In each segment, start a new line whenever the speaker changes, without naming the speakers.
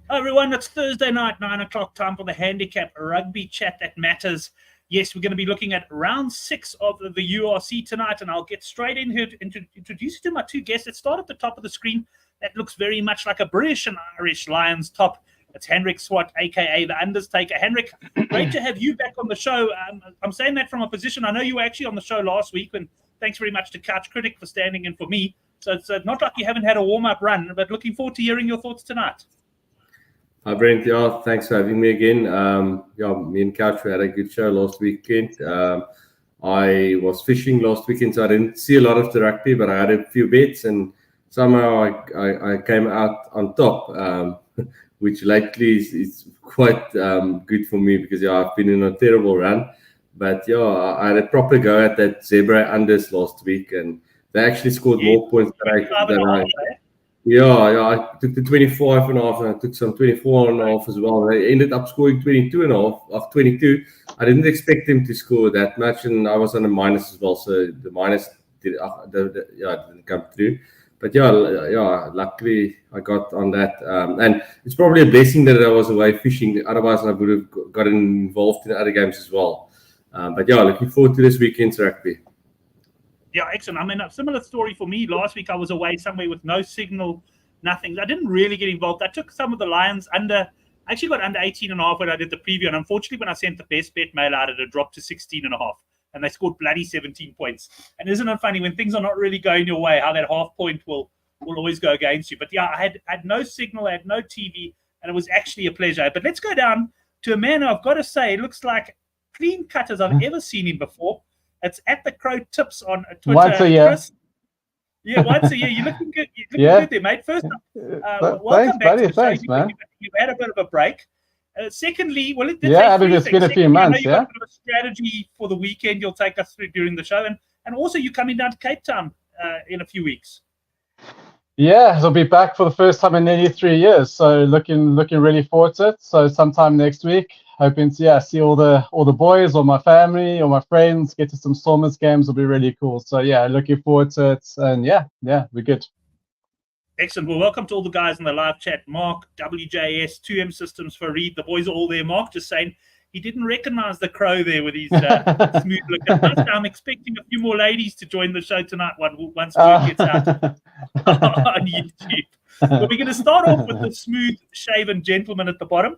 Hi everyone, it's Thursday night, 9 o'clock, time for the Handicap Rugby Chat That Matters. Yes, we're going to be looking at round 6 of the URC tonight, and I'll get straight in here to introduce you to my two guests. Let's start at the top of the screen. That looks very much like a British and Irish Lions top. It's Henrik Swart, a.k.a. The Undertaker. Henrik, great to have you back on the show. I'm saying that from a position, I know you were actually on the show last week, and thanks very much to Couch Critic for standing in for me. So it's not like you haven't had a warm-up run, but looking forward to hearing your thoughts tonight.
Hi, Brent. Yeah, thanks for having me again. Me and Couch had a good show last weekend. I was fishing last weekend, so I didn't see a lot of the rugby, but I had a few bets, and somehow I came out on top, which lately is quite good for me because I've been in a terrible run. But I had a proper go at that Zebre unders last week, and they actually scored more points than I. I took the 25 and a half, and I took some 24 and a half as well. They ended up scoring 22 and a half of 22. I didn't expect them to score that much, and I was on a minus as well, so the minus didn't come through. But luckily I got on that, and it's probably a blessing that I was away fishing. Otherwise, I would have gotten involved in other games as well. Looking forward to this weekend's rugby.
Yeah, excellent. I mean, a similar story for me. Last week, I was away somewhere with no signal, nothing. I didn't really get involved. I took some of the Lions I actually got under 18 and a half when I did the preview. And unfortunately, when I sent the best bet mail out, it had dropped to 16 and a half. And they scored bloody 17 points. And isn't it funny when things are not really going your way, how that half point will always go against you? But yeah, I had no signal, I had no TV, and it was actually a pleasure. But let's go down to a man who I've got to say, it looks like clean cut as I've ever seen him before. It's at the Crow Tips on Twitter.
Once a year.
Chris. Yeah, once a year. You're looking good. You're looking good there, mate. First up, welcome back to the show.
Thanks, man.
You've had a bit of a break. Secondly, well, it's
been a few months.
I know you've got a bit of a strategy for the weekend you'll take us through during the show. And also you're coming down to Cape Town in a few weeks.
Yeah, I'll be back for the first time in nearly 3 years. So looking really forward to it. So sometime next week, hoping to see all the boys, all my family, all my friends, get to some Stormers games will be really cool. So looking forward to it. And we're good.
Excellent. Well, welcome to all the guys in the live chat. Mark, WJS, 2M Systems, Fareed. The boys are all there. Mark just saying he didn't recognize the Crow there with his smooth look. I'm expecting a few more ladies to join the show tonight once word gets out on YouTube. But we're going to start off with the smooth shaven gentleman at the bottom.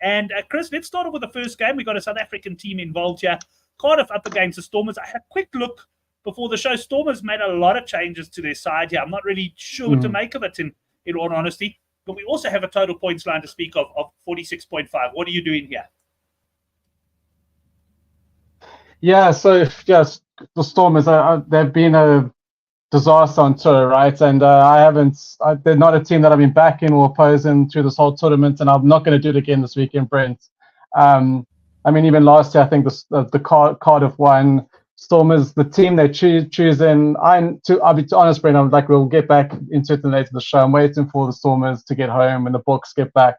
And Chris, let's start off with the first game. We've got a South African team involved here. Cardiff up against the Stormers. I had a quick look before the show. Stormers made a lot of changes to their side here. I'm not really sure what to make of it, in all honesty. But we also have a total points line to speak of 46.5. What are you doing here?
Yeah, so yes, the Stormers, they've been a disaster on tour, right? And they're not a team that I've been backing or opposing through this whole tournament, and I'm not going to do it again this weekend, Brent. Even last year, I think the Cardiff won. Stormers, the team they choosing. I'll be honest, Brent, I'm like, we'll get back into it later in the show. I'm waiting for the Stormers to get home when the books get back.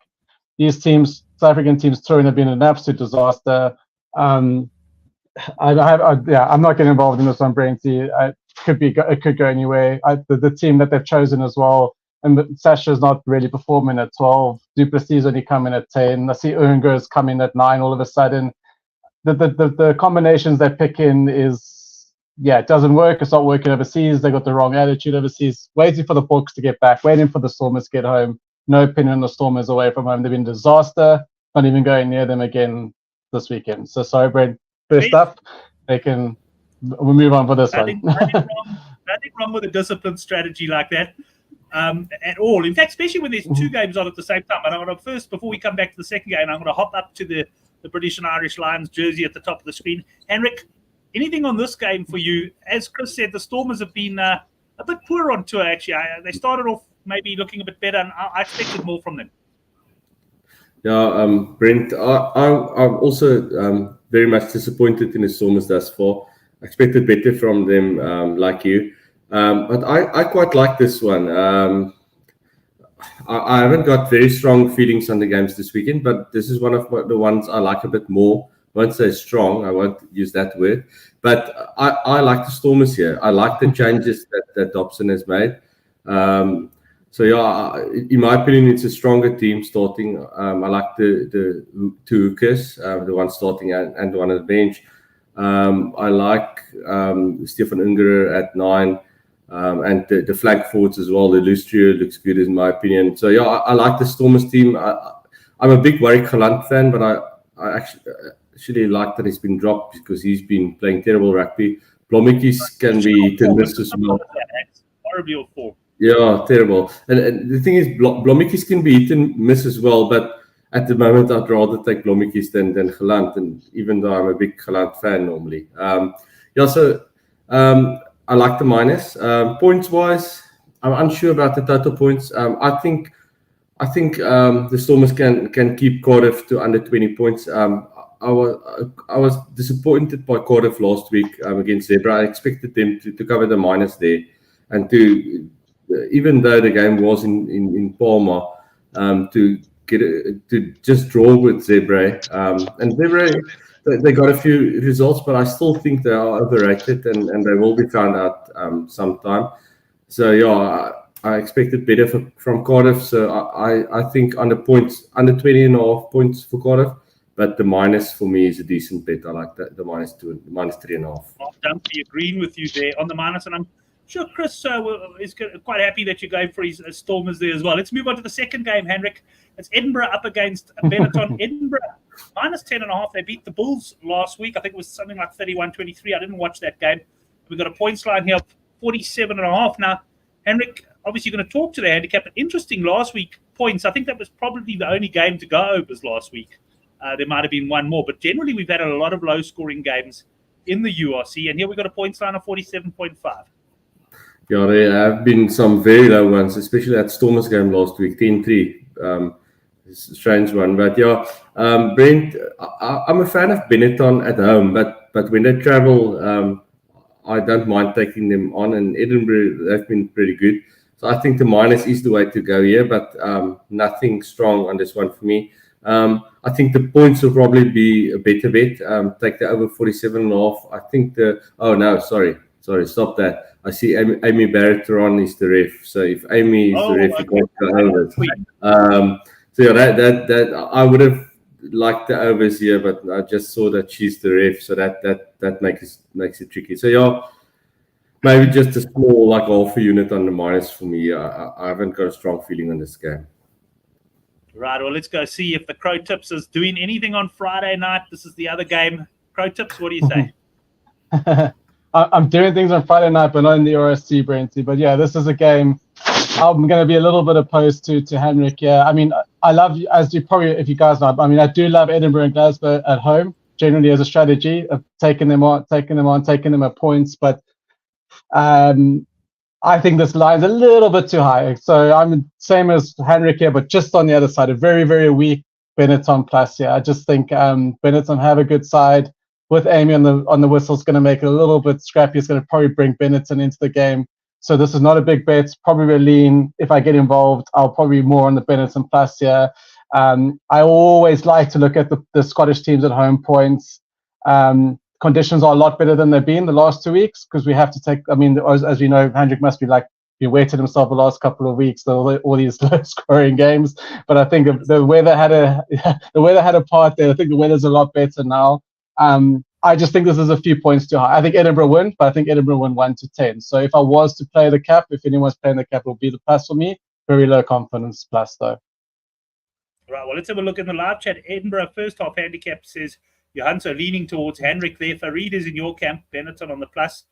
These teams, South African teams touring, have been an absolute disaster. I'm not getting involved in this one, Brent. It could go anywhere. The team that they've chosen as well, and Sasha's not really performing at 12. Duplessis only coming at 10. I see Unger's coming at 9 all of a sudden. The combinations they're picking it doesn't work. It's not working overseas. They got the wrong attitude overseas. Waiting for the books to get back, waiting for the Stormers to get home. No opinion on the Stormers away from home. They've been a disaster. Not even going near them again this weekend. So sorry, Brent. First up, we'll move on for this one.
Nothing wrong with a disciplined strategy like that at all. In fact, especially when there's two games on at the same time. And I'm going to first, before we come back to the second game, I'm going to hop up to the British and Irish Lions jersey at the top of the screen. Henrik, anything on this game for you? As Chris said, the Stormers have been a bit poor on tour, actually. They started off maybe looking a bit better, and I expected more from them.
Yeah, Brent, I'm also very much disappointed in the Stormers thus far. I expected better from them, like you. But I quite like this one. I haven't got very strong feelings on the games this weekend, but this is one of the ones I like a bit more. I won't say strong, I won't use that word. But I like the Stormers here. I like the changes that Dobson has made. So yeah, in my opinion, it's a stronger team starting. I like the two hookers, the one starting and the one at the bench. I like Stefan Ungerer at 9, and the flank forwards as well. The loose trio looks good in my opinion. So yeah, I like the Stormers team. I'm a big Warwick Galant fan, but I actually like that he's been dropped because he's been playing terrible rugby. Blommetjies can be hit and miss as well.
Horrible form.
Yeah, terrible. And the thing is, Blommetjies can be hit and miss as well, but at the moment, I'd rather take Blommetjies than Galant, and even though I'm a big Galant fan normally. So I like the minus. Points-wise, I'm unsure about the total points. I think the Stormers can keep Cardiff to under 20 points. I was disappointed by Cardiff last week against Zebre. I expected them to cover the minus there, and to even though the game was in Palma, to just draw with Zebre. And Zebre, they got a few results, but I still think they are overrated, and they will be found out sometime. So yeah, I expected better from Cardiff. So I think under 20.5 points for Cardiff. But the minus for me is a decent bet. I like the minus 3.5.
I'm agreeing with you there on the minus, and I'm sure Chris is quite happy that you're going for his Stormers there as well. Let's move on to the second game, Hendrik. It's Edinburgh up against Benetton. Edinburgh minus 10.5. They beat the Bulls last week. I think it was something like 31-23. I didn't watch that game. We've got a points line here of 47.5. Now, Hendrik, obviously you're going to talk to the handicap. But interesting last week points. I think that was probably the only game to go overs last week. There might have been one more, but generally we've had a lot of low-scoring games in the URC, and here we've got a points line of 47.5.
Yeah, there have been some very low ones, especially that Stormers game last week, 10-3. It's a strange one, but yeah, Brent, I'm a fan of Benetton at home, but when they travel, I don't mind taking them on, and Edinburgh, they've been pretty good. So I think the minus is the way to go here, but nothing strong on this one for me. I think the points will probably be a better bet. Take the over 47.5. I think stop that. I see Amy Barrett-Ron is the ref. So if Amy is the ref, you can't go over. So yeah, that I would have liked the overs here, but I just saw that she's the ref, so that makes it tricky. So yeah, maybe just a small like half a unit on the minus for me. I haven't got a strong feeling on this game.
Right, well, let's go see if the Crow Tips is doing anything on Friday night. This is the other game. Crow Tips, what do you say?
I'm doing things on Friday night, but not in the URC, Brenty. But yeah, this is a game I'm going to be a little bit opposed to Hendrik. Yeah, I mean, I love, as you probably, if you guys know, I mean, I do love Edinburgh and Glasgow at home, generally as a strategy of taking them at points. But I think this line's a little bit too high. So I'm same as Hendrik here, but just on the other side, a very, very weak Benetton plus here. I just think Benetton have a good side. With Amy on the whistle, it's going to make it a little bit scrappy. It's going to probably bring Benetton into the game. So this is not a big bet. It's probably a lean. If I get involved, I'll probably be more on the Benetton plus here. I always like to look at the Scottish teams at home points. Conditions are a lot better than they've been the last 2 weeks because we have to take. I mean, as you know, Hendrik must be wetted himself the last couple of weeks. All these low-scoring games, but I think the weather had a part there. I think the weather's a lot better now. I just think this is a few points too high. I think Edinburgh win, but I think Edinburgh win 1-10. So if I was to play the cap, if anyone's playing the cap, it will be the plus for me. Very low confidence plus though.
Right. Well, let's have a look in the live chat. Edinburgh first half handicap says Johanso leaning towards Hendrik there. Farid is in your camp. Benetton on the plus.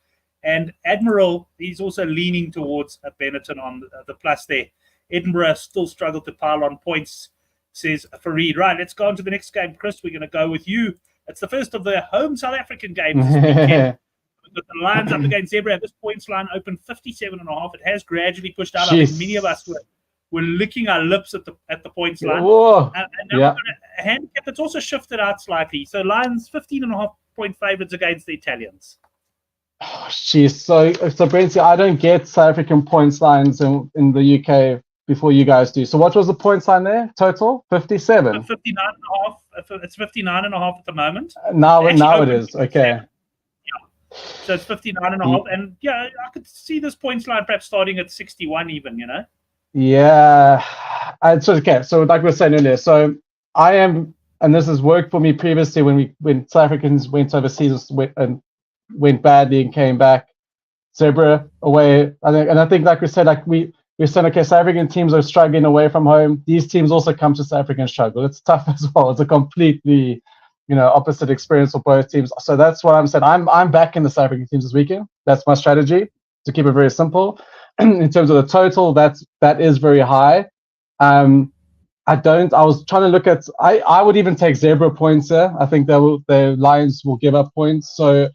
And Admiral, he's also leaning towards a Benetton on the plus there. Edinburgh still struggled to pile on points, says Farid. Right, let's go on to the next game. Chris, we're going to go with you. It's the first of the home South African games this weekend. We've got the Lions up against Zebre. At this points line open 57.5. It has gradually pushed out. I think many of us were licking our lips at the points line. And now we've got a handicap that's also shifted out slightly. So Lions 15.5 point favourites against the Italians.
Oh, jeez. So Brenty, I don't get South African points lines in the UK before you guys do. So what was the points line there? Total? 57?
59.5. It's 59.5 at the moment.
Now it is. Okay.
Yeah. So it's 59.5. And yeah, I could see this points line perhaps starting at 61 even, you know?
Yeah. So like we were saying earlier, so I am, and this has worked for me previously when South Africans went overseas and went badly and came back. Zebre away, I think like we said, like we're saying, okay, South African teams are struggling away from home. These teams also come to South African struggle. It's tough as well. It's a completely, opposite experience for both teams. So that's what I'm saying. I'm back in the South African teams this weekend. That's my strategy, to keep it very simple. In terms of the total, that is very high. I was trying to look at, I would even take Zebre points here. I think the Lions will give up points. So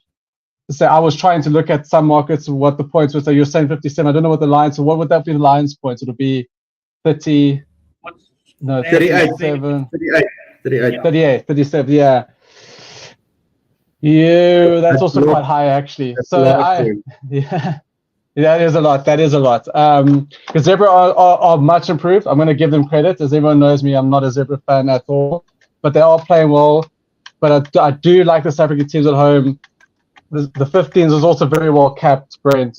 I was trying to look at some markets, what the points were. So you're saying 57. I don't know what the Lions, so what would that be the Lions points? It would be 30, no, 37, 38, 37, yeah. That's also quite high, actually. So yeah. That is a lot. Because Zebre are much improved. I'm going to give them credit. As everyone knows me, I'm not a Zebre fan at all. But they are playing well. But I do like the South African teams at home. The 15s is also very well capped, Brent.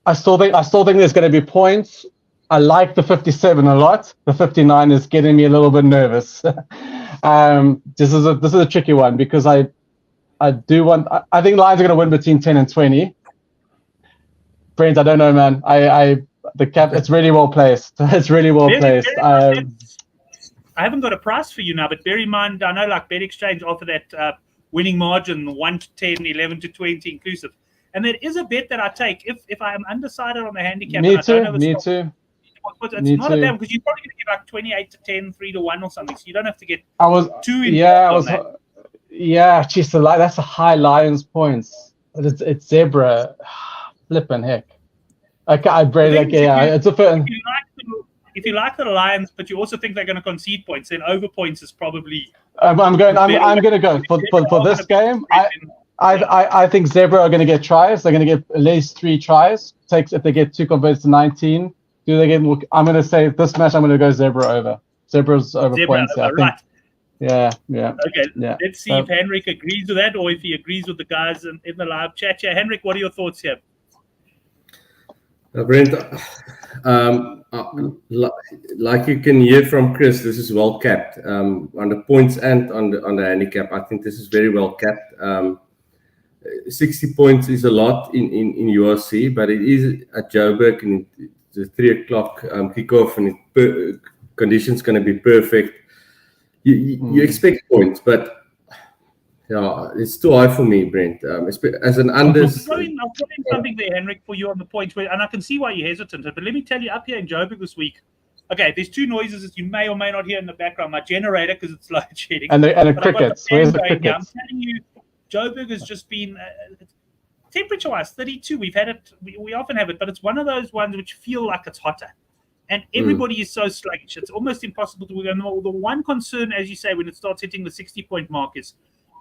I still think there's going to be points. I like the 57 a lot. The 59 is getting me a little bit nervous. This is a tricky one because I think Lions are going to win between 10 and 20. Brent, I don't know, man. The cap, it's really well placed. It's really well placed.
I haven't got a price for you now, but bear in mind, I know like BetExchange offer that winning margin 1 to 10, 11 to 20 inclusive. And there is a bet that I take if I am undecided on the handicap.
Me too.
It's not a damn, because you're probably going to get like 28 to 10, 3 to 1 or something. So you don't have to get too involved on that.
Yeah, geez, that's a high Lions points. It's Zebre. Flipping heck. It's a if you like the Lions, but you also think they're going to concede points, then over points is probably. I'm going to go for this game. I think Zebre are going to get tries. They're going to get at least 3 tries. If they get 2 converted to 19. Do they get more? I'm going to say this match. I'm going to go Zebre over. Zebre's over points. I think. Right. Yeah.
Okay. Yeah. Let's see if Henrik agrees with that, or if he agrees with the guys in the live chat. Yeah, Henrik, what are your thoughts here?
Brent, like you can hear from Chris, this is well capped on the points and on the handicap. I think this is very well capped. 60 points is a lot in URC, but it is at Joburg and it's a 3 o'clock kickoff, and conditions going to be perfect. You expect points, but yeah, it's too high for me, Brent. As an under.
I'll throw in something there, Henrik, for you on the points, and I can see why you're hesitant. But let me tell you, up here in Joburg this week, okay, there's 2 noises that you may or may not hear in the background. My generator, because it's load shedding.
And the crickets. Where's the crickets?
I'm telling you, Joburg has just been, temperature-wise, 32. We've had it, we often have it, but it's one of those ones which feel like it's hotter. And everybody is so sluggish. It's almost impossible to win. And the one concern, as you say, when it starts hitting the 60-point mark is,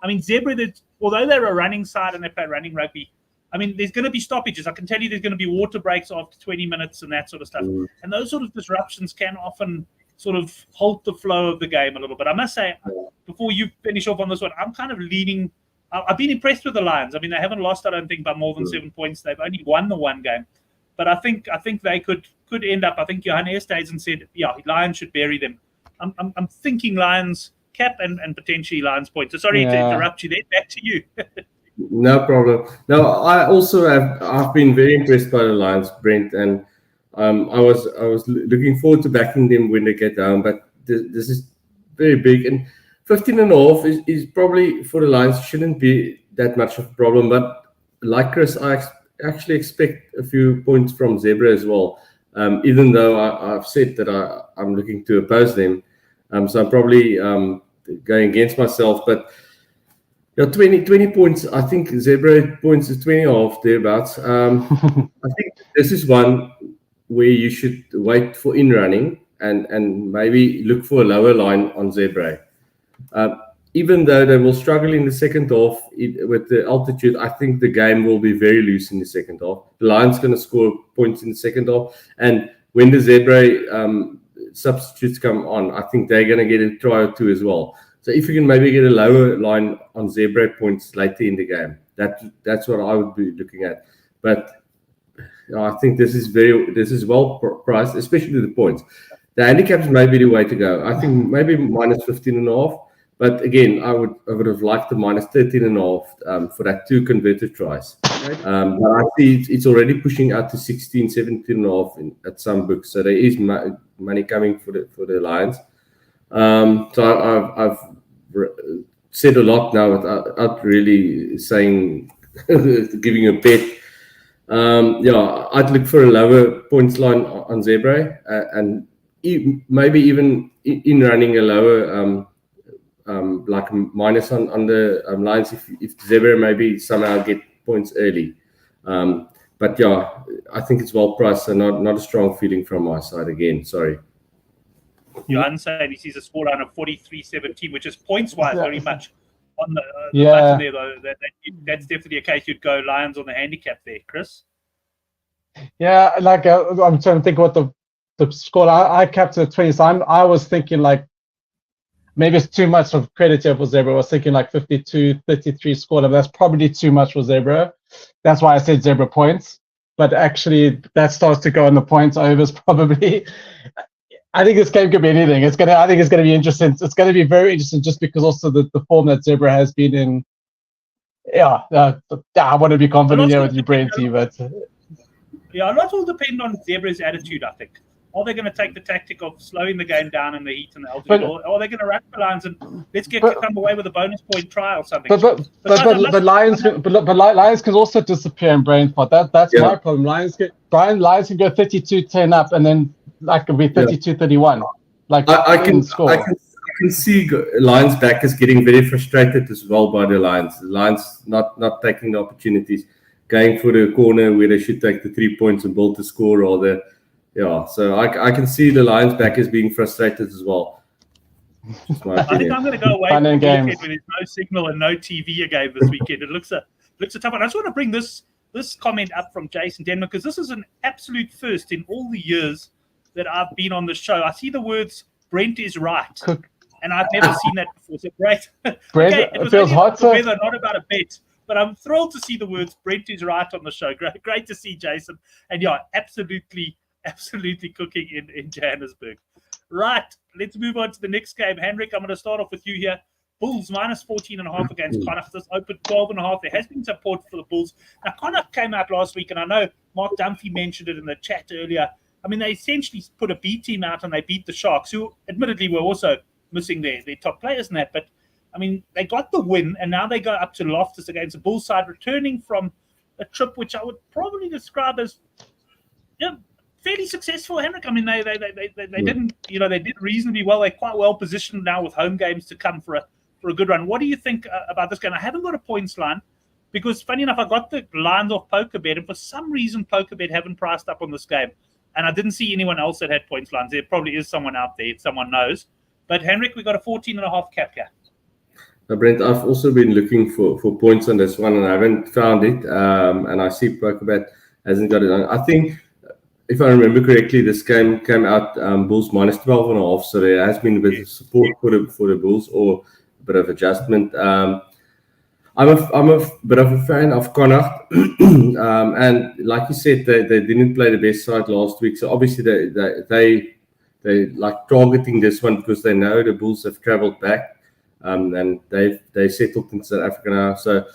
I mean, Zebre, although they're a running side and they play running rugby, I mean, there's going to be stoppages. I can tell you there's going to be water breaks after 20 minutes and that sort of stuff. And those sort of disruptions can often sort of halt the flow of the game a little bit. I must say, before you finish off on this one, I'm kind of leaning. I've been impressed with the Lions. I mean, they haven't lost, I don't think, by more than 7 points. They've only won the one game. But I think they could end up. I think Johan Easthuizen said, yeah, Lions should bury them. I'm thinking Lions cap and potentially Lions points. So sorry to interrupt you there. Back to you.
No problem. No, I've been very impressed by the Lions, Brent, and I was looking forward to backing them when they get down. But this is very big, and 15.5 is probably for the Lions shouldn't be that much of a problem. But like Chris, I actually expect a few points from Zebre as well. Even though I've said that I'm looking to oppose them. So I'm probably going against myself, but 20 points. I think Zebre points is 20.5 thereabouts. I think this is one where you should wait for in running and maybe look for a lower line on Zebre. Even though they will struggle in the second half with the altitude, I think the game will be very loose in the second half. The Lions going to score points in the second half, and when the Zebre substitutes come on, I think they're going to get a try or 2 as well. So if you can maybe get a lower line on Zebre points later in the game, that's what I would be looking at. But I think this is well priced, especially the points. The handicaps may be the way to go. I think maybe minus 15.5. But again, I would have liked the minus 13.5 for that 2 converted tries. But I see it's already pushing out to 16, 17.5 at some books. So there is money coming for the Lions. So I've said a lot now without really saying giving a bet. I'd look for a lower points line on Zebre and maybe even in running a lower like a minus on the Lions if Zebre maybe somehow get points early. But I think it's well priced, so not a strong feeling from my side again. Sorry.
Johan said he sees a scoreline of 43-17, which is points-wise very much on the button there, though. That's definitely a case you'd go Lions on the handicap there, Chris.
Yeah, like I'm trying to think what the score. I capped it at 20, so I was thinking like maybe it's too much of credit here for Zebre. I was thinking like 52-33 scoreline. That's probably too much for Zebre. That's why I said Zebre points. But actually, that starts to go on the points overs probably. I think this game could be anything. I think it's gonna be interesting. It's gonna be very interesting just because also the form that Zebre has been in. I want to be confident here with you, Brenty, but
a lot will depend on Zebra's attitude, I think. Are they going to take the tactic of slowing the game down in the heat and the altitude, or are they going to wrap the Lions and let's come away with a bonus point try or something?
But Lions can also disappear in Brainpot. That's my problem. Lions can go 32-10 up and then like it'll be 32-31. Like
I can see Lions backers getting very frustrated as well by the Lions. The Lions not taking the opportunities, going for the corner where they should take the 3 points and build the score or the. So I can see the Lions backers being frustrated as well.
I think I'm going to go away from the weekend when there's no signal and no TV again this weekend. It looks a tough one. I just want to bring this comment up from Jason Denman because this is an absolute first in all the years that I've been on the show. I see the words "Brent is right," and I've never seen that before. So great.
Brent,
okay, it
feels hot, sir.
Weather, not about a bet. But I'm thrilled to see the words "Brent is right" on the show. Great to see Jason. And absolutely cooking in Johannesburg. Right, let's move on to the next game. Hendrik, I'm going to start off with you here. Bulls minus 14.5 against Connacht. This opened 12.5. There has been support for the Bulls. Now, Connacht came out last week, and I know Mark Dunphy mentioned it in the chat earlier. I mean, they essentially put a B team out and they beat the Sharks, who admittedly were also missing their top players in that. But, I mean, they got the win, and now they go up to Loftus against the Bulls side, returning from a trip which I would probably describe as fairly successful, Henrik. I mean, they didn't, they did reasonably well. They're quite well positioned now with home games to come for a good run. What do you think about this game? I haven't got a points line because, funny enough, I got the lines off PokerBet, and for some reason, PokerBet haven't priced up on this game, and I didn't see anyone else that had points lines. There probably is someone out there, if someone knows. But Henrik, we got a 14.5 cap here.
Brent, I've also been looking for points on this one, and I haven't found it. And I see PokerBet hasn't got it on. I think, if I remember correctly, this game came out Bulls minus 12.5, so there has been a bit of support for the Bulls or a bit of adjustment. I'm a bit of a fan of Connacht, and like you said, they didn't play the best side last week, so obviously they like targeting this one because they know the Bulls have travelled back, and they settled in South Africa now. So,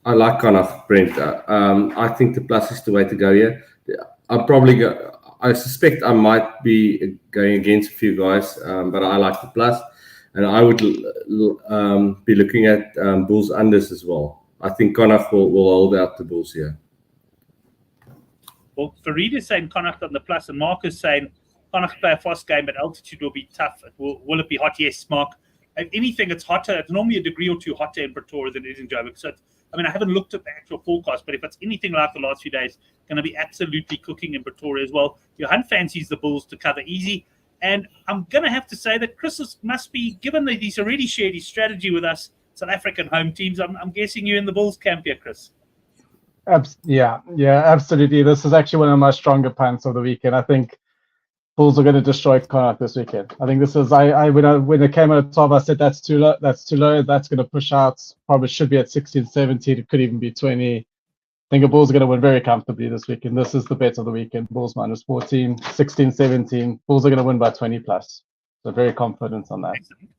I like Connacht, Brent. I think the plus is the way to go here. I suspect I might be going against a few guys, but I like the plus, and I would be looking at Bulls unders as well. I think Connacht will hold out the Bulls here.
Well, Farid is saying Connacht on the plus, and Mark is saying Connacht play a fast game, but altitude will be tough. Will it be hot? Yes, Mark. If anything, it's hotter. It's normally a degree or two hotter in Pretoria than it is in Joburg. So I haven't looked at the actual forecast, but if it's anything like the last few days, going to be absolutely cooking in Pretoria as well. Johan fancies the Bulls to cover easy. And I'm going to have to say that Chris must be, given that he's already shared his strategy with us, South African home teams, I'm guessing you're in the Bulls camp here, Chris.
Yeah, absolutely. This is actually one of my stronger punts of the weekend. I think Bulls are going to destroy Connacht this weekend. I think this is. When it came out at 12, I said that's too low. That's too low. That's going to push out. Probably should be at 16, 17. It could even be 20. I think the Bulls are going to win very comfortably this weekend. This is the bet of the weekend. Bulls minus 14, 16, 17. Bulls are going to win by 20 plus. So very confident on that.
Excellent.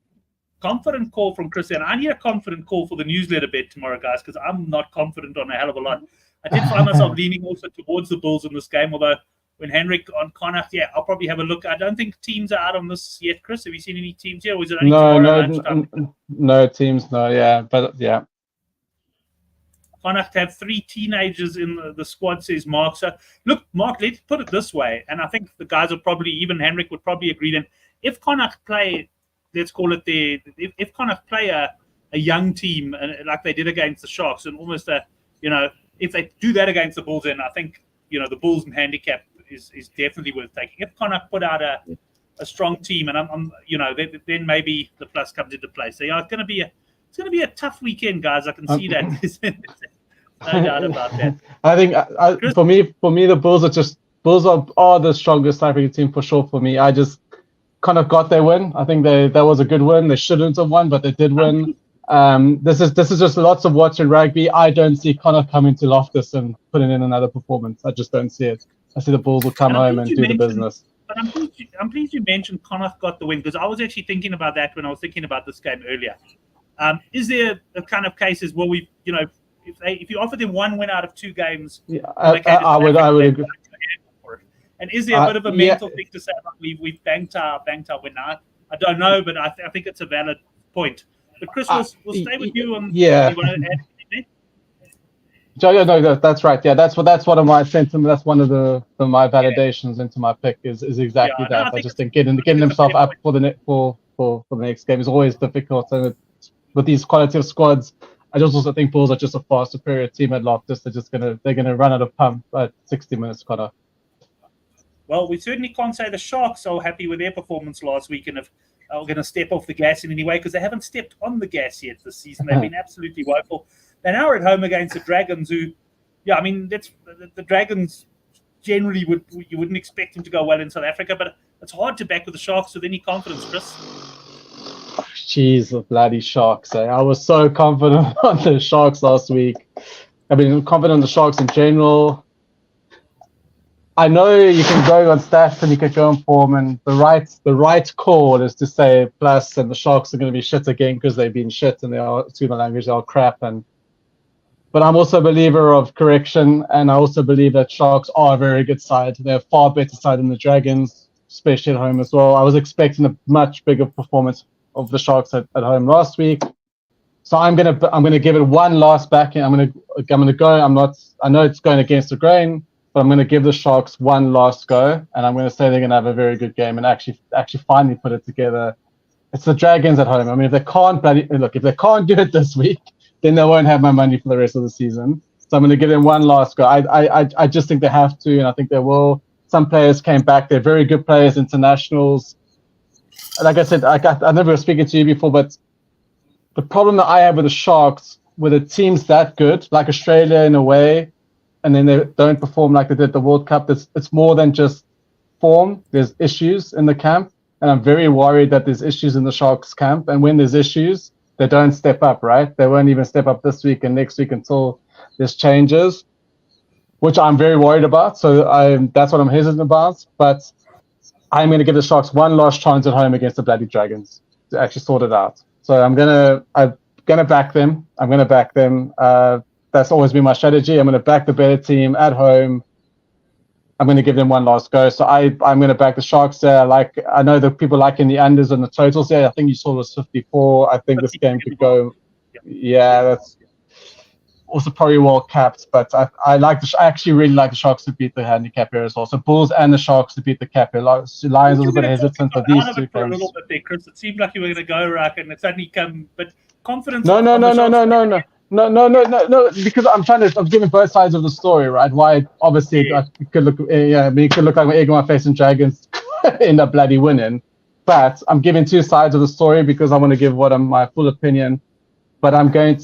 Confident call from Christian. I need a confident call for the newsletter bet tomorrow, guys, because I'm not confident on a hell of a lot. I did find myself leaning also towards the Bulls in this game, although when Henrik on Connacht, I'll probably have a look. I don't think teams are out on this yet, Chris. Have you seen any teams here? Or is it only
no teams, but
Connacht have 3 teenagers in the squad, says Mark. So, look, Mark, let's put it this way, and I think the guys would probably, even Henrik would probably agree then, if Connacht play, let's call it if Connacht play a young team like they did against the Sharks, and almost if they do that against the Bulls, then I think, the Bulls and handicap is definitely worth taking. If Connacht put out a strong team, and then maybe the plus comes into play. So it's going to be a tough weekend, guys. I can see that. There's no doubt about that.
I think for me, the Bulls are the strongest South African team for sure. For me, I just kind of got their win. I think that was a good win. They shouldn't have won, but they did win. This is just lots of watching rugby. I don't see Connacht coming to Loftus and putting in another performance. I just don't see it. I see the Bulls will come home and do the business.
But I'm pleased you mentioned Connacht got the win, because I was actually thinking about that when I was thinking about this game earlier. Is there a kind of cases where if you offer them 1 win out of 2 games,
I would agree.
And is there a bit of a mental thing to say, we've banked our win now? I don't know, but I think it's a valid point. But Chris, we'll stay with you on.
Yeah.
You want to add anything?
No, that's right. Yeah, that's one of my sentiments. That's one of my validations into my pick is exactly that. I just think getting himself up for the next game is always difficult, and with these quality of squads, I just also think Bulls are just a far superior team at Loftus. They're gonna run out of pump at 60 minutes, Connor.
Well, we certainly can't say the Sharks are happy with their performance last week and are going to step off the gas in any way, because they haven't stepped on the gas yet this season. They've been absolutely woeful. They're now at home against the Dragons, who, that's the Dragons generally you wouldn't expect them to go well in South Africa, but it's hard to back with the Sharks with any confidence, Chris.
Jeez, the bloody Sharks. I was so confident on the Sharks last week. I mean, confident on the Sharks in general. I know you can go on stats and you can go on form, and the right call is to say plus, and the Sharks are going to be shit again because they've been shit and they are, excuse my language, they are crap. But I'm also a believer of correction, and I also believe that Sharks are a very good side. They're a far better side than the Dragons, especially at home as well. I was expecting a much bigger performance of the Sharks at home last week. So I'm gonna give it one last back, and I'm gonna go. I know it's going against the grain, but I'm going to give the Sharks one last go, and I'm going to say they're going to have a very good game and actually finally put it together. It's the Dragons at home. I mean, if they can't do it this week, then they won't have my money for the rest of the season. So I'm going to give them one last go. I just think they have to, and I think they will. Some players came back. They're very good players, internationals. Like I said, I never was speaking to you before, but the problem that I have with the Sharks, with a team's that good, like Australia in a way, and then they don't perform like they did the World Cup, it's more than just form. There's issues in the camp, and I'm very worried that there's issues in the Sharks camp. And when there's issues, they don't step up, right? They won't even step up this week and next week until there's changes, which I'm very worried about. So that's what I'm hesitant about. But I'm going to give the Sharks one last chance at home against the bloody Dragons to actually sort it out. So I'm gonna back them. That's always been my strategy. I'm going to back the better team at home. I'm going to give them one last go. So I'm going to back the Sharks there. I know that people liking the unders and the totals there. I think you saw it was 54. I think this game could go. Yeah, that's also probably well capped. But I actually really like the Sharks to beat the handicap here as well. So Bulls and the Sharks to beat the cap here. Lions was a bit hesitant for these two games.
A little bit there, Chris. It seemed like you were going to go rack, and it suddenly come. But confidence.
No, because I'm giving both sides of the story, right? Why obviously it could look, it could look like my egg on my face and Dragons end up bloody winning, but I'm giving two sides of the story because I want to give my full opinion. But I'm going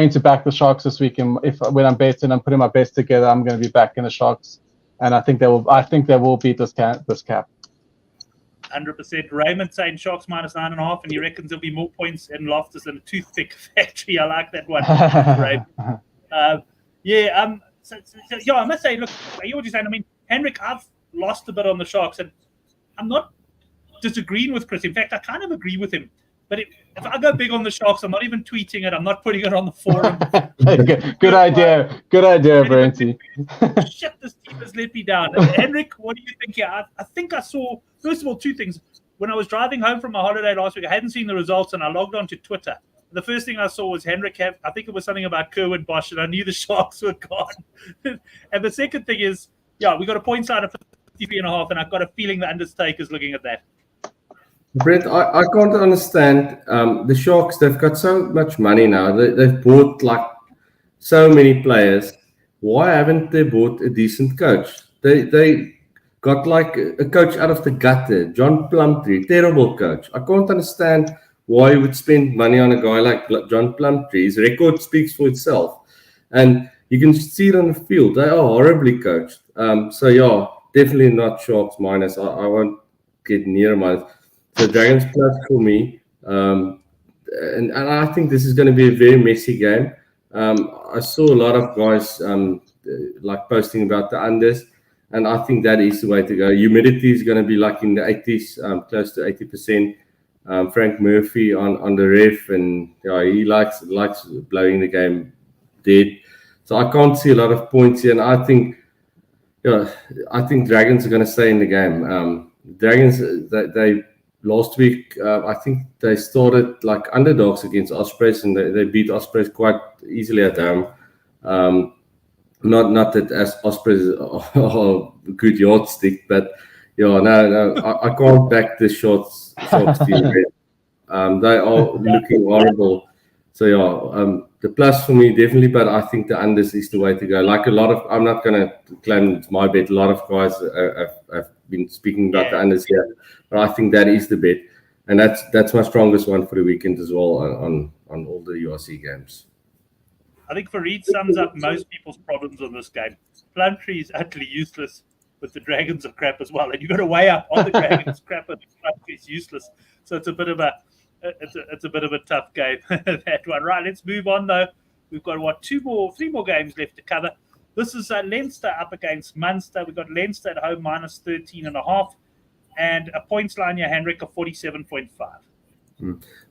to back the Sharks this week, and when I'm betting, I'm putting my bets together. I'm going to be backing the Sharks, and I think they will beat this cap.
100%. Raymond saying Sharks minus 9.5, and he reckons there'll be more points in Loftus than a toothpick factory. I like that one, Raymond. So, I must say, look, you were just saying, I mean, Henrik, I've lost a bit on the Sharks, and I'm not disagreeing with Chris. In fact, I kind of agree with him. But if I go big on the Sharks, I'm not even tweeting it. I'm not putting it on the forum.
Good idea, Brenty.
Shit, this team has let me down. Henrik, what do you think here? I think I saw, first of all, two things. When I was driving home from my holiday last week, I hadn't seen the results, and I logged on to Twitter. The first thing I saw was Henrik I think it was something about Kerwin Bosch, and I knew the Sharks were gone. And the second thing is, we got a point side of 53.5, and I've got a feeling the Undertaker's looking at that.
Brent, I can't understand the Sharks. They've got so much money now. They've bought like so many players. Why haven't they bought a decent coach? They got like a coach out of the gutter, John Plumtree, terrible coach. I can't understand why you would spend money on a guy like John Plumtree. His record speaks for itself. And you can see it on the field. They are horribly coached. Definitely not Sharks minus. I won't get near minus. So Dragons plus for me. And I think this is going to be a very messy game. I saw a lot of guys like posting about the unders. And I think that is the way to go. Humidity is going to be like in the 80s, close to 80%. Frank Murphy on the ref, and he likes blowing the game dead. So I can't see a lot of points here, and I think Dragons are going to stay in the game. Dragons, they last week, I think they started like underdogs against Ospreys, and they beat Ospreys quite easily at home. Not that as Ospreys are a good yardstick, but I can't back the Sharks team. They are looking horrible. So the plus for me definitely, but I think the unders is the way to go. Like I'm not going to claim it's my bet. A lot of guys have been speaking about the unders here, but I think that is the bet, and that's my strongest one for the weekend as well on all the URC games.
I think Fareed sums up most people's problems on this game. Plumtree is utterly useless, but the Dragons are crap as well, and you've got to weigh up on the Dragons crap and Plumtree is useless. So it's a bit of a tough game, that one. Right, let's move on though. We've got three more games left to cover. This is Leinster up against Munster. We've got Leinster at home minus 13.5, and a points line here, Henrik, of 47.5.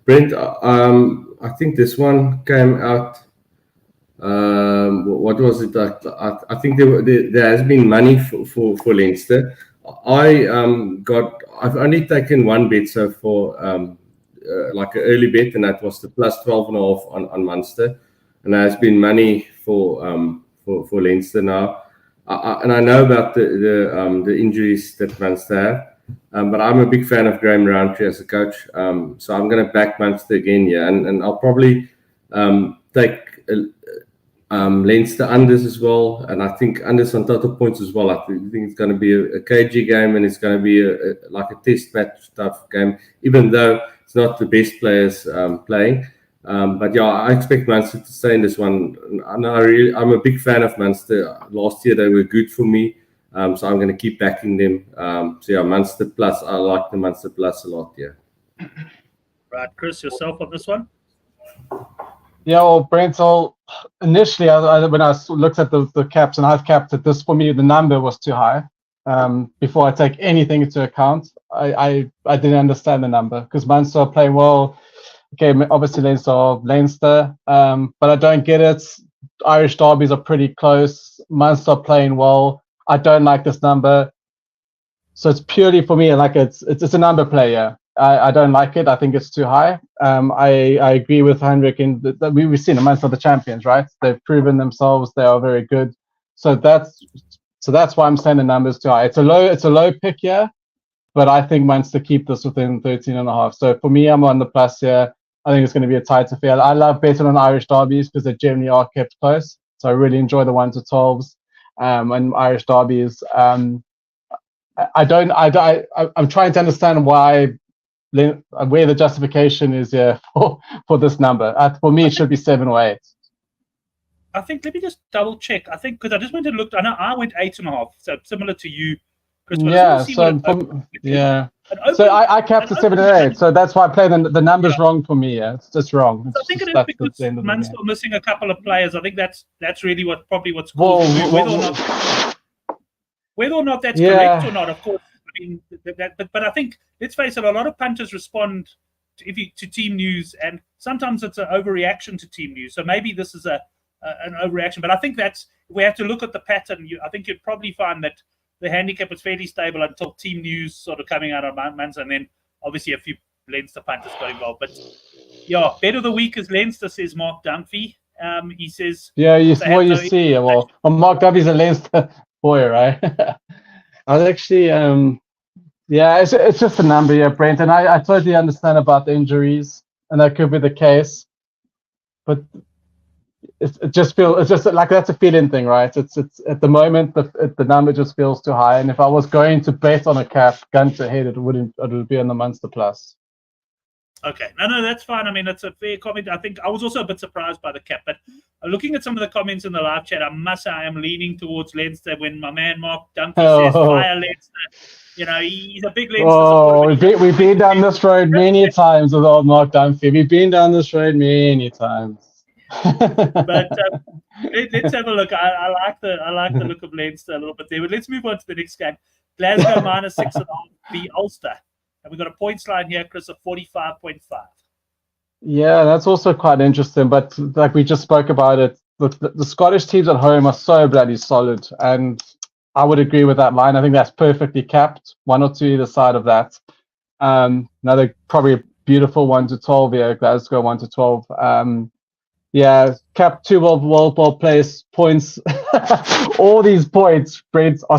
Brent, I think this one came out. What was it? I think there has been money for Leinster. I've only taken one bet so far, like an early bet, and that was the plus 12.5 on Munster, and there has been money for Leinster now. And I know about the injuries that Munster have, but I'm a big fan of Graham Roundtree as a coach, so I'm going to back Munster again here, and I'll probably take Leinster unders as well, and I think unders on total points as well. I think it's going to be a KG game, and it's going to be like a test match type of game, even though it's not the best players playing. But I expect Munster to stay in this one. And I'm a big fan of Munster. Last year they were good for me, so I'm going to keep backing them. Munster plus. I like the Munster plus a lot. Yeah.
Right, Chris, yourself on this one.
Yeah, well, Brent, initially, when I looked at the caps, and I've capped it, this for me, the number was too high. Before I take anything into account, I didn't understand the number because Munster are playing well. Okay, obviously Leinster, but I don't get it. Irish derbies are pretty close. Munster are playing well. I don't like this number, so it's purely for me like it's a number player. I don't like it. I think it's too high. I agree with Henrik in that we've seen the Munster the champions, right? They've proven themselves. They are very good. So that's why I'm saying the number's too high. It's a low pick here, but I think Munster keep this within 13.5. So for me, I'm on the plus here. I think it's going to be a tight affair. I love betting on Irish derbies because they generally are kept close. So I really enjoy the 1 to 12s and Irish derbies. I'm trying to understand where the justification is here for this number. For me, it should be 7 or 8.
I think, let me just double check. I think, because I just went and looked, I know I went 8.5, so similar to you, Chris.
Yeah, So I capped the 7 and 8. So that's why I play the numbers wrong for me. Yeah, it's just wrong.
So I think it is because Munster missing a couple of players. I think that's really what's caused whether or not that's correct or not. Of course, I mean, but I think, let's face it, a lot of punters respond to team news, and sometimes it's an overreaction to team news. So maybe this is an overreaction, but I think we have to look at the pattern. I think you'd probably find that the handicap was fairly stable until team news sort of coming out of Munster, and then obviously a few Leinster punters got involved. But yeah, bet of the week is Leinster, says Mark Dunphy. He says,
you see. Well, Mark Dunphy's a Leinster boy, right? I was actually, it's just a number, Brent, and I totally understand about the injuries, and that could be the case, but it just feels, it's just like that's a feeling thing, right? It's at the moment the number just feels too high, and if I was going to bet on a cap, gun to head, it would be on the Munster plus.
Okay, no, that's fine. I mean, it's a fair comment. I think I was also a bit surprised by the cap, but looking at some of the comments in the live chat, I must say I am leaning towards Leinster. When my man Mark Dunphy says fire Leinster, he's a big Leinster supporter.
We've been down this road many times with old Mark Dunphy. We've been down this road many times.
But let's have a look. I like the look of Leinster a little bit there. But let's move on to the next game. Glasgow -6.5 the Ulster. And we've got a points line here, Chris, of 45.5.
Yeah, that's also quite interesting. But like we just spoke about it, the Scottish teams at home are so bloody solid. And I would agree with that line. I think that's perfectly capped. 1 or 2 either side of that. Another probably a beautiful 1 to 12 here, Glasgow 1 to 12. Cap 2 world ball players points. All these points, Brent, are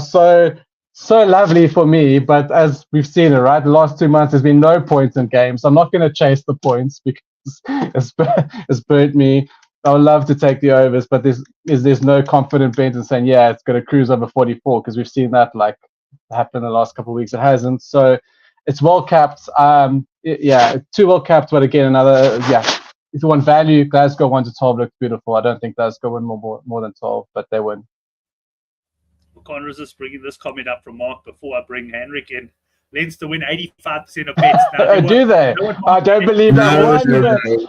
so lovely for me, but as we've seen it, right, the last 2 months there's been no points in games. I'm not going to chase the points because it's burnt me. I would love to take the overs, but there's no confident bet in saying it's going to cruise over 44, because we've seen that like happen in the last couple of weeks. It hasn't, so it's well capped. 2 well capped, but again another if you want value, Glasgow 1 to 12 looks beautiful. I don't think Glasgow win more than 12, but they win.
Can't resist bringing this comment up from Mark before I bring Henrik in. Leinster win 85% of bets. Now,
do they? I don't believe that one.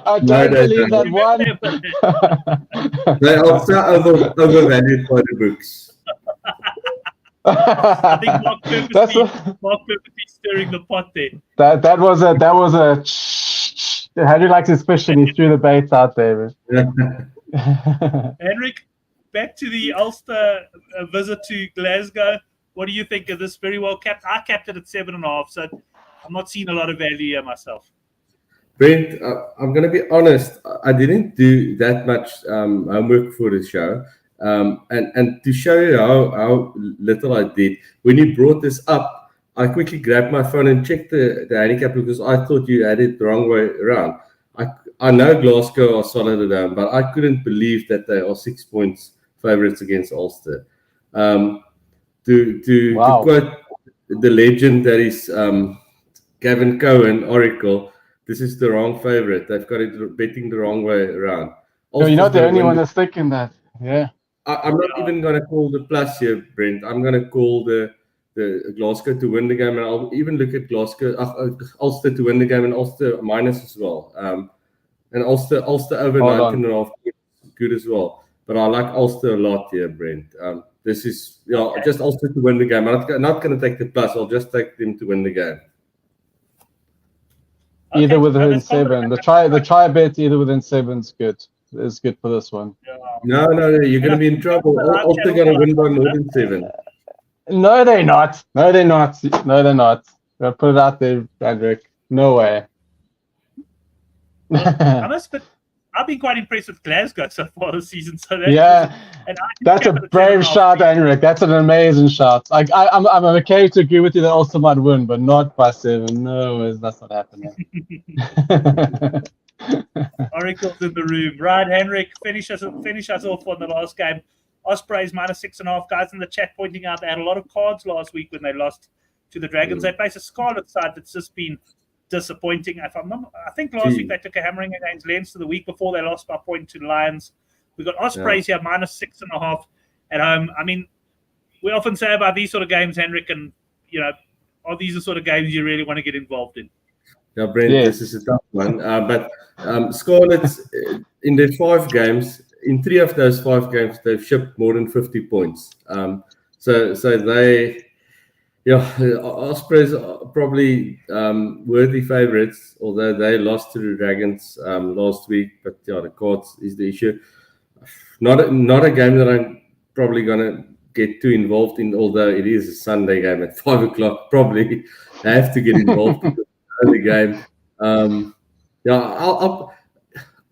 I don't believe that one.
They also overvalued by the books.
I think Mark purposely stirring the pot there.
That was a. How do you like suspicion? He threw the baits out there.
Henrik, back to the Ulster visit to Glasgow. What do you think of this? Very well capped. I capped it at 7.5, so I'm not seeing a lot of value here myself.
Brent, I'm going to be honest. I didn't do that much homework for the show. And to show you how little I did, when you brought this up, I quickly grabbed my phone and checked the handicap, because I thought you had it the wrong way around. I know Glasgow are solid at home, but I couldn't believe that they are 6 points favourites against Ulster. To quote the legend that is Gavin Cohen, Oracle, this is the wrong favourite. They've got it betting the wrong way around.
No, you're not the only one that's thinking that. Yeah.
I'm not even going to call the plus here, Brent. I'm going to call the Glasgow to win the game, and I'll even look at Ulster to win the game, and Ulster minus as well. And Ulster over 19.5 good as well. But I like Ulster a lot here, Brent. This is just Ulster to win the game. I'm not going to take the plus. I'll just take them to win the game.
Either within 7. The try bet either within 7 is good. It's good for this one.
No, you're going to be in trouble. Ulster going to win by more than 7.
No, they're not. I'll put it out there, Patrick. No way.
I've been quite impressed with Glasgow so far this season. So
that's a brave shot, Henrik. That's an amazing shot. I'm okay to agree with you that Ulster might win, but not by 7. No, that's not happening.
Oracle's in the room, right? Henrik, finish us off on the last game. Ospreys -6.5. Guys in the chat pointing out they had a lot of cards last week when they lost to the Dragons. They faced a Scarlets side that's just been disappointing. I think last week they took a hammering against Leinster. The week before they lost by point to Lions. We've got Ospreys here -6.5 at home. I mean, we often say about these sort of games, Henrik, and are these the sort of games you really want to get involved in?
Yeah, Brent,
Yes.
this is a tough one. But Scarlets, in their 5 games, in 3 of those 5 games, they've shipped more than 50 points. So they, Ospreys are probably worthy favourites, although they lost to the Dragons last week. But yeah, the Cards is the issue. Not a game that I'm probably gonna get too involved in, although it is a Sunday game at 5 o'clock. Probably have to get involved in the early game. I'll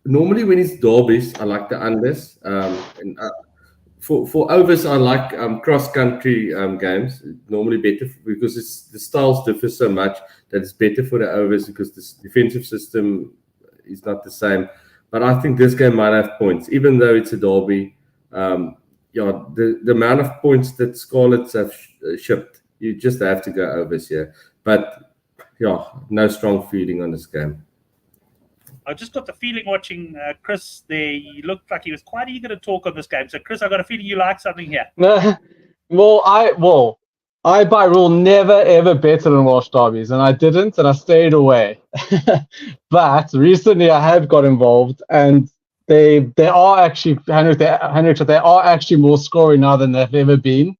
normally when it's derbies, I like the unders. And for overs, I like cross country games. Normally better because the styles differ so much that it's better for the overs because the defensive system is not the same. But I think this game might have points, even though it's a derby. The amount of points that Scarlets have shipped, you just have to go overs here. But yeah, no strong feeling on this game.
I just got the feeling watching Chris there, he looked like he was quite eager to talk on this game. So, Chris, I got a feeling you like something here.
I by rule never ever bet on Welsh derbies, and I didn't, and I stayed away. But recently I have got involved, and they are actually, Henrik, they are actually more scoring now than they've ever been.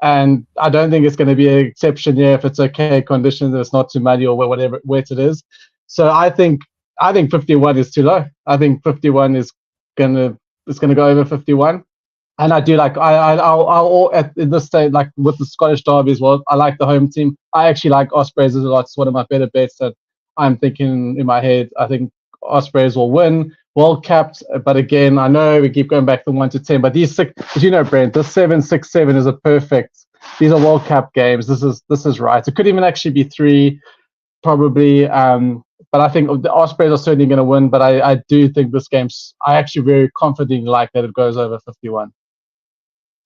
And I don't think it's going to be an exception here if it's okay conditions and it's not too muddy or whatever wet it is. So I think 51 is too low. I think 51 is gonna go over 51. And I do like I'll at this stage, like with the Scottish derby as well, I like the home team. I actually like Ospreys a lot. It's one of my better bets that I'm thinking in my head. I think Ospreys will win. Well capped, but again, I know we keep going back to 1 to 10, but these 6, as you know, Brent, this 7-6-7 is a perfect. These are well capped games. This is right. It could even actually be 3, probably. But I think the Ospreys are certainly going to win. But I do think this game's. I actually very confidently like that it goes over 51.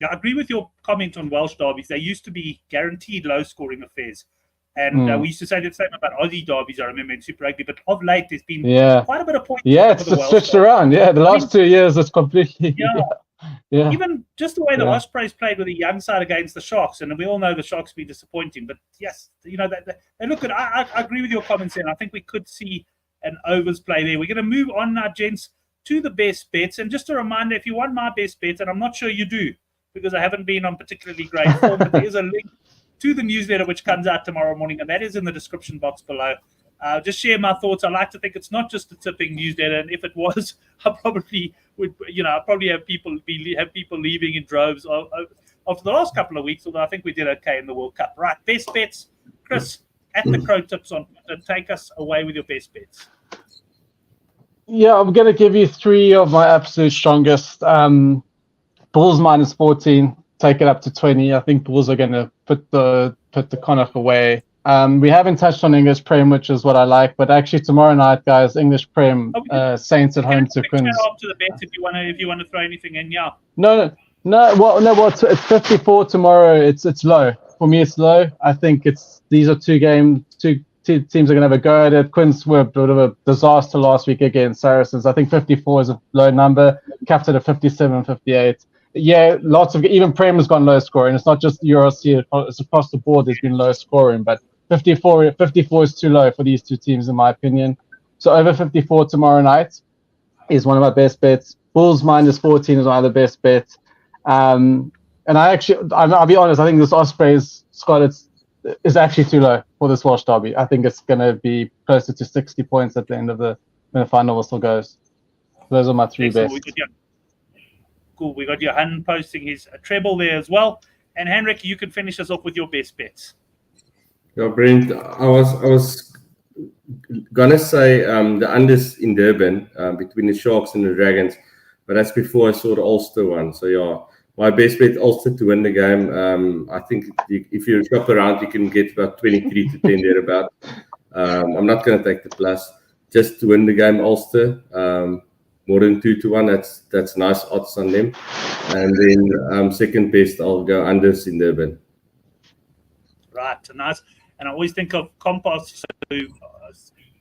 Yeah, I agree with your comment on Welsh derbies. They used to be guaranteed low-scoring affairs. And we used to say the same about Aussie derbies, I remember, in Super Rugby. But of late, there's been quite a bit of points.
Yeah, it's just switched around. Yeah, the last 2 years, it's completely... Yeah.
Even just the way the Ospreys played with the young side against the Sharks, and we all know the Sharks be disappointing. But yes, they look good. I agree with your comments there. I think we could see an overs play there. We're going to move on now, gents, to the best bets. And just a reminder, if you want my best bet, and I'm not sure you do, because I haven't been on particularly great form, but there is a link to the newsletter which comes out tomorrow morning, and that is in the description box below. Just share my thoughts. I like to think it's not just a tipping newsletter, and if it was, I probably would, I probably have people leaving in droves after the last couple of weeks. Although I think we did okay in the World Cup. Right, best bets, Chris at the Crow Tips on Twitter. Take us away with your best bets.
Yeah, I'm going to give you 3 of my absolute strongest. Bulls -14, take it up to 20. I think Bulls are going to put the Connacht away. We haven't touched on English Prem, which is what I like, but actually tomorrow night, guys, English Prem, Saints at home to Quins.
After the bets, if you want to throw anything in, yeah.
No. Well, it's 54 tomorrow. It's low for me. It's low. I think these are 2 games. Two teams are going to have a go at it. Quins were a bit of a disaster last week against Saracens. I think 54 is a low number. Capped at 57, 58. Yeah, lots of even Prem has gone low scoring. It's not just URC; it's across the board. There's been low scoring, but 54 is too low for these 2 teams, in my opinion. So over 54 tomorrow night is one of my best bets. Bulls -14 is one of the best bets. And I'll be honest, I think this Ospreys Scarlets is actually too low for this Welsh derby. I think it's going to be closer to 60 points at the end of when the final whistle goes. Those are my 3 best.
Cool. We got Johan posting his treble there as well. And Henrik, you can finish us off with your best bets.
Yeah, Brent, I was gonna say the unders in Durban between the Sharks and the Dragons, but that's before I saw the Ulster one. So yeah, my best bet Ulster to win the game. I think if you shop around, you can get about 23 to 10 thereabout. I'm not gonna take the plus just to win the game Ulster. More than 2 to 1. That's nice odds on them. And then second best, I'll go unders in Durban.
Right, nice. And I always think of Compost, who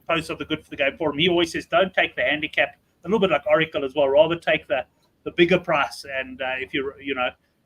posts of the good for the game for him. He always says, don't take the handicap. A little bit like Oracle as well. Rather take the bigger price. And if you're,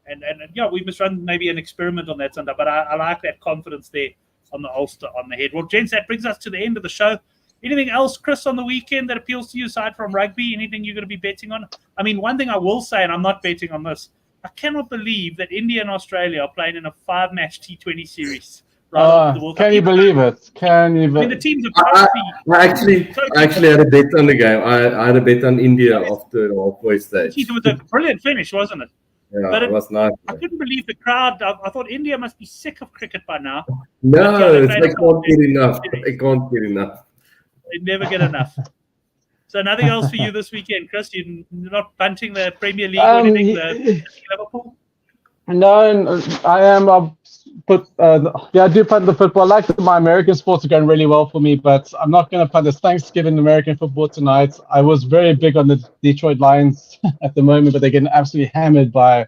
and we must run maybe an experiment on that Sunday. But I like that confidence there on the Ulster on the head. Well, gents, that brings us to the end of the show. Anything else, Chris, on the weekend that appeals to you aside from rugby? Anything you're going to be betting on? I mean, one thing I will say, and I'm not betting on this, I cannot believe that India and Australia are playing in a 5-match T20 series. Right,
can you believe it? Can you?
I mean, the teams are
I actually had a bet on the game. I had a bet on India after the halfway stage.
It was a brilliant finish, wasn't it?
Yeah,
but
it was nice.
I couldn't believe the crowd. I thought India must be sick of cricket by now.
No, they can't get enough. They can't get enough.
They never get enough. So nothing else for you this weekend, Chris? You're not punting the Premier League or anything? Liverpool?
No, I am. I do punt the football. I like my American sports are going really well for me, but I'm not going to punt this Thanksgiving American football tonight. I was very big on the Detroit Lions at the moment, but they're getting absolutely hammered by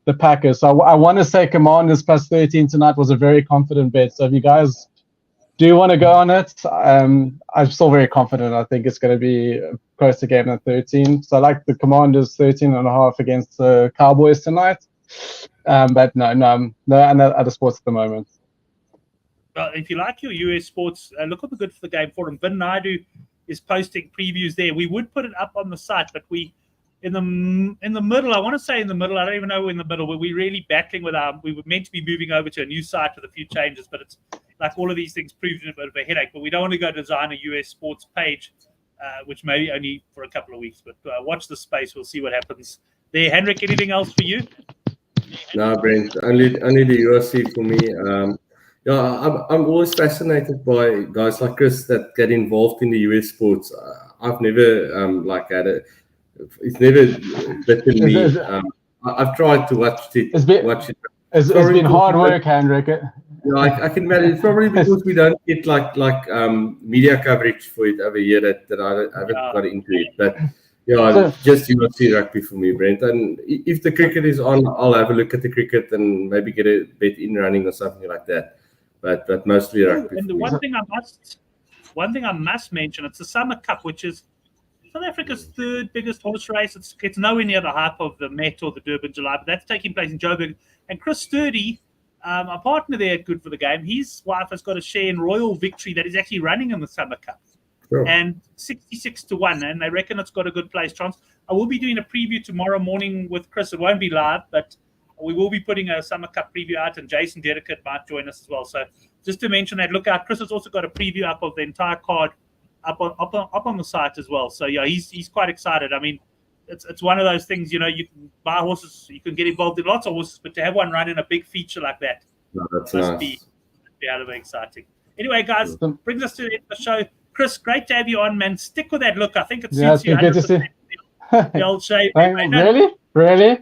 the Packers. So I want to say Commanders plus 13 tonight was a very confident bet. So if you guys do want to go on it, I'm still very confident. I think it's going to be a closer game than 13. So I like the Commanders 13.5 against the Cowboys tonight. But no other sports at the moment.
Well, if you like your US sports, look at the Good for the Game forum. Vin Naidu is posting previews there. We would put it up on the site, but we in the middle. I want to say in the middle. I don't even know we're in the middle. We're really battling with we were meant to be moving over to a new site with a few changes, but it's like all of these things proved a bit of a headache. But we don't want to go design a US sports page, which may be only for a couple of weeks. But watch the space. We'll see what happens there. Henrik, anything else for you?
No, Brent, only the URC for me. I'm always fascinated by guys like Chris that get involved in the US sports. I've never it's never bitten me. I've tried to watch it.
It's been hard work, Henrik.
I can imagine. It's probably because we don't get like media coverage for it over here that I haven't got into it, but. Yeah, just URC rugby for me, Brent. And if the cricket is on, I'll have a look at the cricket and maybe get a bet in running or something like that. But mostly rugby.
And the one thing I must mention, it's the Summer Cup, which is South Africa's third biggest horse race. It's nowhere near the hype of the Met or the Durban July, but that's taking place in Joburg. And Chris Sturdy, a partner there at Good for the Game, his wife has got a share in Royal Victory that is actually running in the Summer Cup. Sure. And 66-1, and they reckon it's got a good place chance. I will be doing a preview tomorrow morning with Chris. It won't be live, but we will be putting a Summer Cup preview out, and Jason Dedicate might join us as well. So just to mention that, look out. Chris has also got a preview up of the entire card up on the site as well. So yeah, he's quite excited. I mean, it's one of those things, you can buy horses, you can get involved in lots of horses, but to have one run in a big feature like that
must
nice. be out of exciting. Anyway, guys, brings us to the end of the show. Chris, great to have you on, man. Stick with that look. I think it suits you.
Good to see.
The old shape.
Really?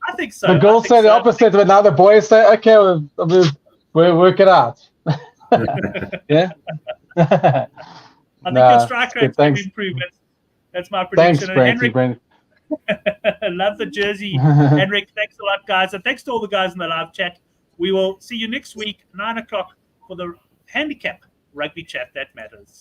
I think so.
The girls say the opposite, but now the boys say, okay, we'll work it out. Yeah?
I think your strike rate's going to improve. That's my prediction.
Thanks, Brent.
Love the jersey. Henrik, thanks a lot, guys. And thanks to all the guys in the live chat. We will see you next week, 9 o'clock, for the Handicap Rugby Chat That Matters.